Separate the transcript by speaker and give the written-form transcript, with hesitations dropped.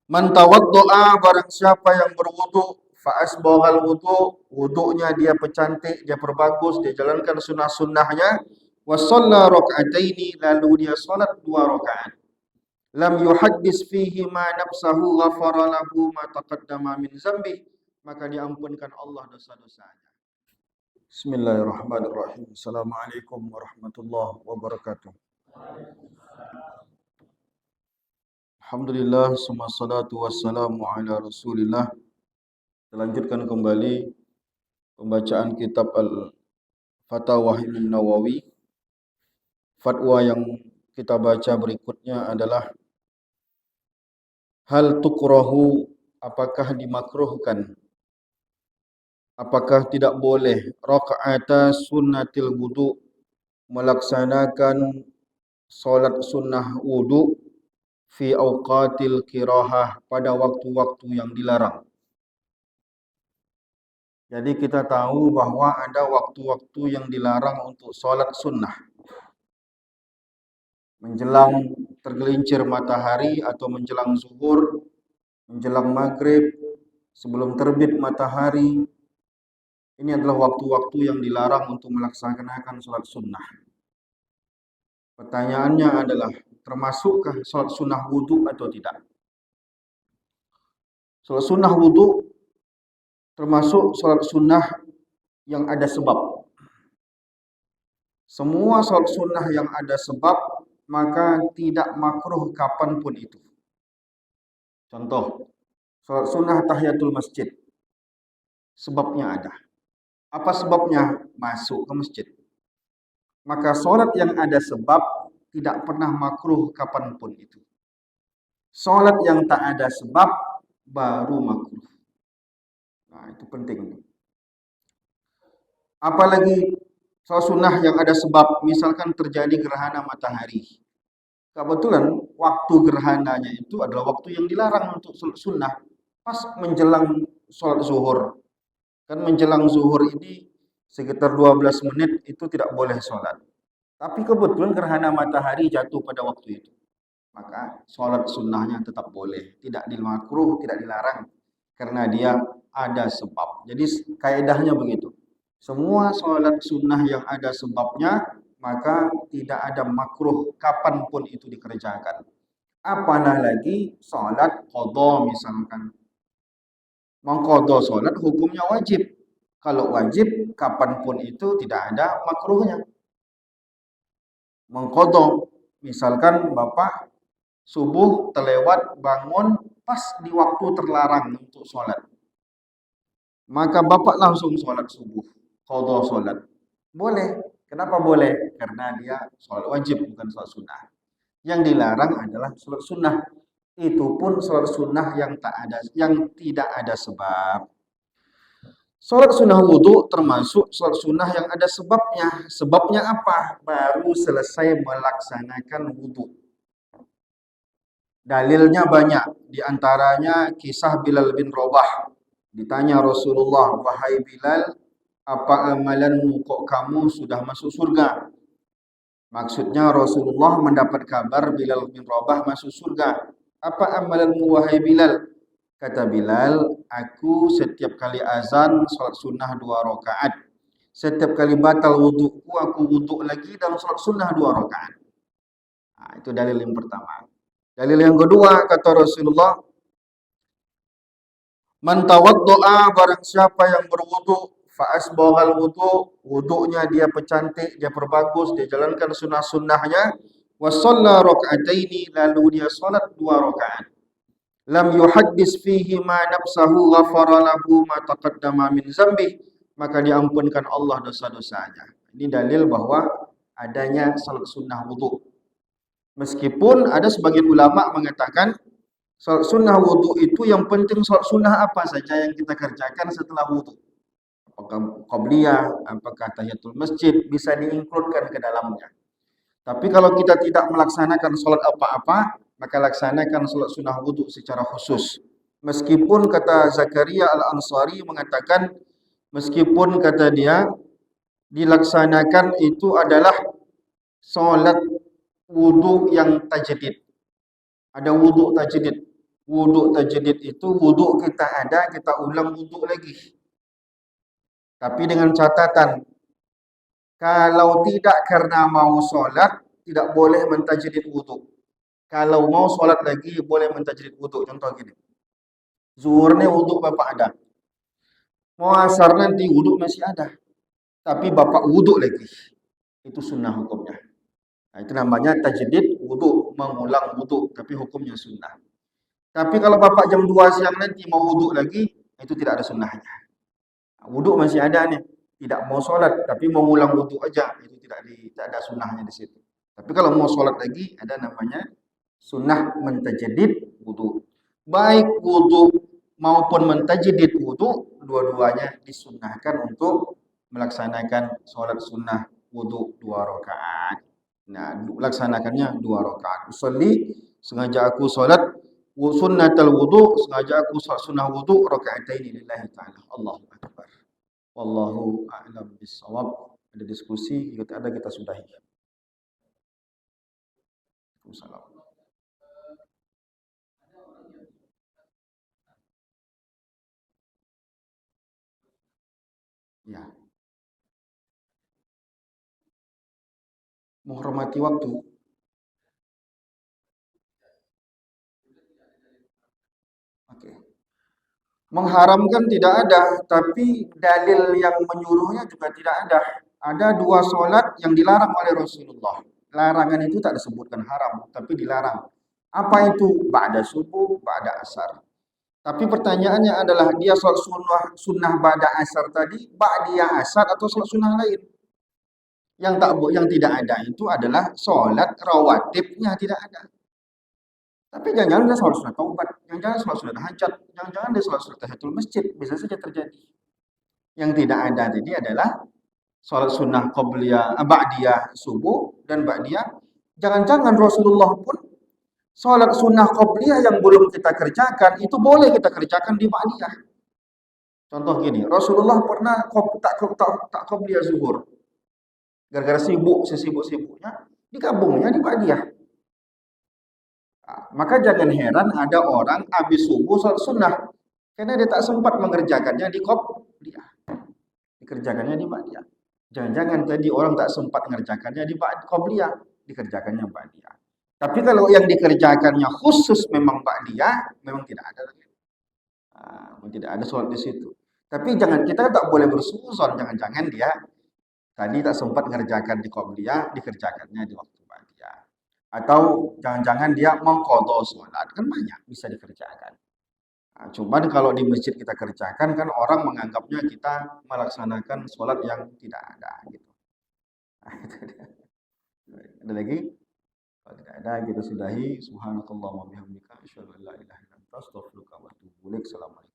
Speaker 1: Man tawaddoa, barang siapa yang berwudu, fa asbaghal wudu, wudunya dia percantik, dia perbagus, dia jalankan sunnah-sunnahnya, wa shalla raka'ataini, lalu dia salat 2 rakaat. Lam yuhaddis fihi ma nafsahu ghafara lahu ma taqaddama min zambi, maka diampunkan Allah dosa-dosanya. Bismillahirrahmanirrahim. Assalamualaikum warahmatullahi wabarakatuh. Alhamdulillah, summa salatu wassalamu ala rasulillah. Kita lanjutkan kembali pembacaan kitab Al-Fatawah Imam Nawawi. Fatwa yang kita baca berikutnya adalah hal tukrahu, apakah dimakruhkan, apakah tidak boleh rakaata sunnatil wudu, melaksanakan salat sunnah wudu fi awqatil kirahah, pada waktu-waktu yang dilarang. Jadi kita tahu bahwa ada waktu-waktu yang dilarang untuk salat sunnah. Menjelang tergelincir matahari atau menjelang zuhur, menjelang maghrib, sebelum terbit matahari. Ini adalah waktu-waktu yang dilarang untuk melaksanakan salat sunnah. Pertanyaannya adalah, termasukkah salat sunnah wudu atau tidak? Salat sunnah wudu termasuk salat sunnah yang ada sebab. Semua salat sunnah yang ada sebab, maka tidak makruh kapanpun itu. Contoh, salat sunnah tahiyatul masjid. Sebabnya ada. Apa sebabnya? Masuk ke masjid. Maka salat yang ada sebab tidak pernah makruh kapanpun itu. Salat yang tak ada sebab baru makruh. Nah, itu penting. Apalagi salat sunnah yang ada sebab, misalkan terjadi gerhana matahari. Kebetulan waktu gerhananya itu adalah waktu yang dilarang untuk sunnah, pas menjelang sholat zuhur. Kan menjelang zuhur ini sekitar 12 menit itu tidak boleh sholat. Tapi kebetulan gerhana matahari jatuh pada waktu itu, maka sholat sunnahnya tetap boleh, tidak dimakruh, tidak dilarang, karena dia ada sebab. Jadi kaidahnya begitu. Semua sholat sunnah yang ada sebabnya, maka tidak ada makruh kapanpun itu dikerjakan. Apalah lagi sholat qadha misalkan. Mengqadha sholat hukumnya wajib. Kalau wajib, kapanpun itu tidak ada makruhnya. Mengqadha, misalkan Bapak subuh terlewat, bangun pas di waktu terlarang untuk sholat, maka Bapak langsung sholat subuh, qadha sholat. Boleh. Kenapa boleh? Karena dia sholat wajib, bukan sholat sunnah. Yang dilarang adalah sholat sunnah. Itu pun sholat sunnah yang tidak ada sebab. Sholat sunnah wudu termasuk sholat sunnah yang ada sebabnya. Sebabnya apa? Baru selesai melaksanakan wudu. Dalilnya banyak. Di antaranya kisah Bilal bin Rabah. Ditanya Rasulullah, wahai Bilal, apa amalanmu kok kamu sudah masuk surga? Maksudnya Rasulullah mendapat kabar Bilal bin Rabah masuk surga. Apa amalanmu wahai Bilal? Kata Bilal, aku setiap kali azan salat sunnah 2 rakaat. Setiap kali batal wuduku, aku wuduk lagi dalam salat sunnah 2 rakaat. Nah, itu dalil yang pertama. Dalil yang kedua, kata Rasulullah, man tawaddoa, barang siapa yang berwudu, fa asbaghal wudu, wudunya dia percantik, dia perbagus, dia jalankan sunnah-sunnahnya, wa shalla raka'ataini, lalu dia salat 2 rakaat. Lam yuhaddis fihi ma nafsahu ghafara lahu ma taqaddama min zambi, maka diampunkan Allah dosa-dosanya. Ini dalil bahwa adanya salat sunnah wudu. Meskipun ada sebagian ulama mengatakan salat sunnah wudu itu yang penting salat sunnah apa saja yang kita kerjakan setelah wudu. Apakah qabliyah, apakah tahiyatul masjid, bisa diinkludkan ke dalamnya. Tapi kalau kita tidak melaksanakan salat apa-apa, maka laksanakan salat sunnah wudu secara khusus. Meskipun kata Zakaria Al-Ansari mengatakan, meskipun kata dia dilaksanakan itu adalah salat wudu yang tajdid. Ada wudu tajdid. Wuduk tajdid itu wuduk kita ada, kita ulang wuduk lagi. Tapi dengan catatan, kalau tidak karena mau sholat, tidak boleh mentajdid wuduk. Kalau mau sholat lagi, boleh mentajdid wuduk. Contoh gini, zuhur ni wuduk bapak ada. Mau asar nanti wuduk masih ada. Tapi bapak wuduk lagi. Itu sunnah hukumnya. Nah, itu namanya tajdid wuduk, mengulang wuduk. Tapi hukumnya sunnah. Tapi kalau bapak jam 2 siang nanti mau wuduk lagi, itu tidak ada sunnahnya. Wuduk masih ada nih. Tidak mau sholat, tapi mau ulang wuduk aja. Itu tidak ada sunnahnya di situ. Tapi kalau mau sholat lagi, ada namanya sunnah mentajdid wudhu. Baik wudhu maupun mentajdid wudhu, dua-duanya disunnahkan untuk melaksanakan sholat sunnah wudhu 2 rakaat. Nah, laksanakannya 2 rakaat. Usolli, sengaja aku sholat sunnatul wudhu, sengaja aku sholat sunnah wudhu rakaatain lillahi ta'ala. Allahu Akbar. Wallahu a'lam bishawab. Ada diskusi, kita ada kita sudahi. Assalamualaikum. Ya, menghormati waktu. Oke. Mengharamkan tidak ada, tapi dalil yang menyuruhnya juga tidak ada. Ada 2 sholat yang dilarang oleh Rasulullah. Larangan itu tak disebutkan haram, tapi dilarang. Apa itu? Ba'da subuh, ba'da asar. Tapi pertanyaannya adalah dia sholat sunnah ba'da asar tadi, ba'diyah asar atau sholat sunnah lain? Yang tidak ada itu adalah sholat rawatibnya tidak ada. Tapi jangan-jangan dia sholat sunat taubat, jangan-jangan sholat sunat hajat, jangan-jangan dia sholat sunat tahiyatul masjid, bisa saja terjadi. Yang tidak ada tadi adalah sholat sunnah qabliyah, ba'diyah subuh dan ba'diyah. Jangan-jangan Rasulullah pun sholat sunnah qabliyah yang belum kita kerjakan itu boleh kita kerjakan di ba'diyah. Contoh gini, Rasulullah pernah tak qabliyah zuhur. Gara-gara sesibuk-sibuknya, digabungnya di ba'diyah. Maka jangan heran ada orang habis subuh sholat sunnah karena dia tak sempat mengerjakannya di qobliyah, dikerjakannya di ba'diyah. Jangan-jangan tadi orang tak sempat mengerjakannya di qobliyah, dikerjakannya ba'diyah. Tapi kalau yang dikerjakannya khusus memang ba'diyah, memang tidak ada lagi. Tidak ada sholat di situ. Tapi jangan, kita tak boleh bersuuzon, jangan-jangan dia tadi tak sempat mengerjakan di qobliyah, dikerjakannya di waktu ba'diyah. Atau jangan-jangan dia mengqadha sholat, kan banyak bisa dikerjakan. Cuman kalau di masjid kita kerjakan kan orang menganggapnya kita melaksanakan sholat yang tidak ada gitu. Itu dia. Ada lagi? Kalau tidak ada kita sudahi. Subhanakallahumma bihamdika asyhadu an la ilaha illa anta astaghfiruka wa atubu ilaik. Assalamualaikum.